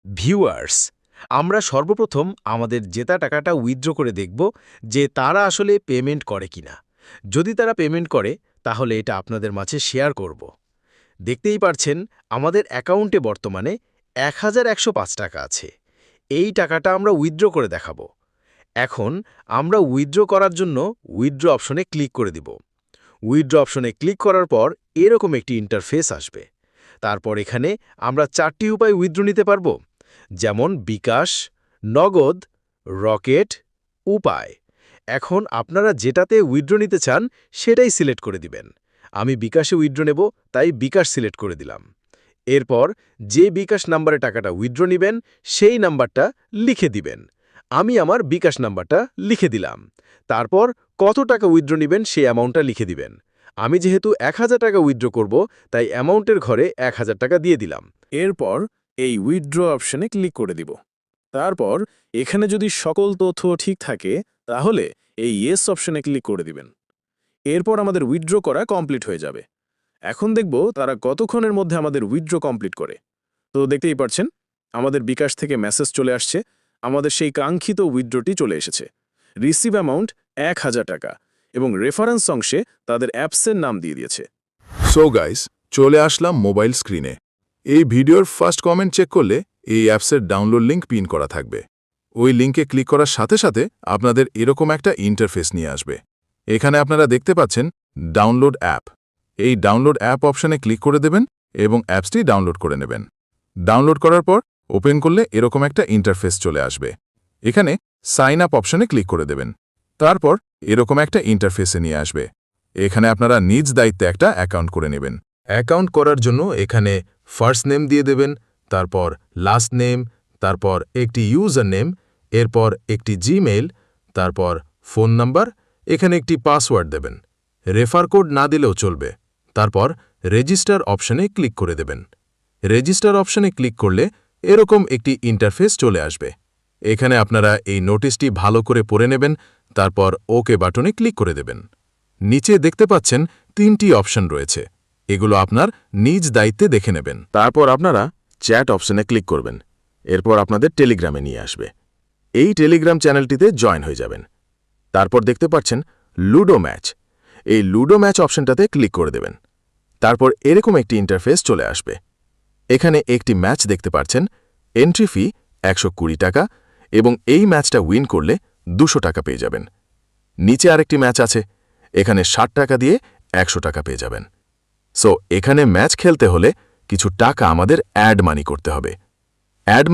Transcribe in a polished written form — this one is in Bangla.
ভিউয়ার্স, আমরা সর্বপ্রথম আমাদের জেতা টাকাটা উইথড্র করে দেখব যে তারা আসলে পেমেন্ট করে কিনা। যদি তারা পেমেন্ট করে তাহলে এটা আপনাদের মাঝে শেয়ার করব। দেখতেই পারছেন আমাদের অ্যাকাউন্টে বর্তমানে ১,১০৫ টাকা আছে। এই টাকাটা আমরা উইথড্র করে দেখাবো। এখন আমরা উইথড্র করার জন্য উইথড্র অপশনে ক্লিক করে দিব। উইথড্র অপশনে ক্লিক করার পর এরকম একটি ইন্টারফেস আসবে। তারপর এখানে আমরা 4টি উপায় উইথড্র নিতে পারবো, যেমন বিকাশ, নগদ, রকেট, উপায়। এখন আপনারা যেটাতে উইথড্র নিতে চান সেটাই সিলেক্ট করে দিবেন। আমি বিকাশে উইথড্র নেব, তাই বিকাশ সিলেক্ট করে দিলাম। এরপর যে বিকাশ নাম্বারে টাকাটা উইথড্র নিবেন সেই নাম্বারটা লিখে দিবেন। আমি আমার বিকাশ নাম্বারটা লিখে দিলাম। তারপর কত টাকা উইথড্র নিবেন সেই অ্যামাউন্টটা লিখে দিবেন। আমি যেহেতু ১,০০০ টাকা উইথড্র করব, তাই অ্যামাউন্টের ঘরে ১,০০০ টাকা দিয়ে দিলাম। এরপর এই উইথড্র অপশনে ক্লিক করে দিব। তারপর এখানে যদি সকল তথ্য ঠিক থাকে তাহলে এই ইয়েস অপশনে ক্লিক করে দিবেন। এরপর আমাদের উইথড্র করা কমপ্লিট হয়ে যাবে। এখন দেখব তারা কতক্ষণের মধ্যে আমাদের উইথড্র কমপ্লিট করে। তো দেখতেই পাচ্ছেন আমাদের বিকাশ থেকে মেসেজ চলে আসছে, আমাদের সেই কাঙ্ক্ষিত উইথড্রটি চলে এসেছে। রিসিভ অ্যামাউন্ট ১,০০০ টাকা এবং রেফারেন্স অংশে তাদের অ্যাপসের নাম দিয়ে দিয়েছে। সো গাইস, চলে আসলাম মোবাইল স্ক্রিনে। এই ভিডিওর ফার্স্ট কমেন্ট চেক করলে এই অ্যাপসের ডাউনলোড লিঙ্ক পিন করা থাকবে। ওই লিঙ্কে ক্লিক করার সাথে সাথে আপনাদের এরকম একটা ইন্টারফেস নিয়ে আসবে। এখানে আপনারা দেখতে পাচ্ছেন ডাউনলোড অ্যাপ। এই ডাউনলোড অ্যাপ অপশনে ক্লিক করে দেবেন এবং অ্যাপসটি ডাউনলোড করে নেবেন। ডাউনলোড করার পর ওপেন করলে এরকম একটা ইন্টারফেস চলে আসবে। এখানে সাইন আপ অপশনে ক্লিক করে দেবেন। তারপর এরকম একটা ইন্টারফেসে নিয়ে আসবে। এখানে আপনারা নিজ দায়িত্বে একটা অ্যাকাউন্ট করে নেবেন। অ্যাকাউন্ট করার জন্য এখানে ফার্স্ট নেম দিয়ে দেবেন, তারপর লাস্ট নেম, তারপর একটি ইউজার নেম, এরপর একটি জিমেইল, তারপর ফোন নাম্বার, এখানে একটি পাসওয়ার্ড দেবেন। রেফার কোড না দিলেও চলবে। তারপর রেজিস্টার অপশনে ক্লিক করে দেবেন। রেজিস্টার অপশনে ক্লিক করলে এরকম একটি ইন্টারফেস চলে আসবে। এখানে আপনারা এই নোটিশটি ভালো করে পড়ে নেবেন, তারপর ওকে বাটনে ক্লিক করে দেবেন। নিচে দেখতে পাচ্ছেন 3টি অপশন রয়েছে। এগুলো আপনার নিজ দায়িত্বে দেখে নেবেন। তারপর আপনারা চ্যাট অপশনে ক্লিক করবেন। এরপর আপনাদের টেলিগ্রামে নিয়ে আসবে। এই টেলিগ্রাম চ্যানেলটিতে জয়েন হয়ে যাবেন। তারপর দেখতে পাচ্ছেন লুডো ম্যাচ। এই লুডো ম্যাচ অপশনটাতে ক্লিক করে দেবেন। তারপর এরকম একটি ইন্টারফেস চলে আসবে। এখানে একটি ম্যাচ দেখতে পাচ্ছেন, এন্ট্রি ফি ১২০ টাকা এবং এই ম্যাচটা উইন করলে ২০০ টাকা পেয়ে যাবেন। নিচে আরেকটি ম্যাচ আছে, এখানে ৬০ টাকা দিয়ে ১০০ টাকা পেয়ে যাবেন। সো এখানে ম্যাচ খেলতে হলে কিছু টাকা আমাদের অ্যাড মানি করতে হবে। অ্যাড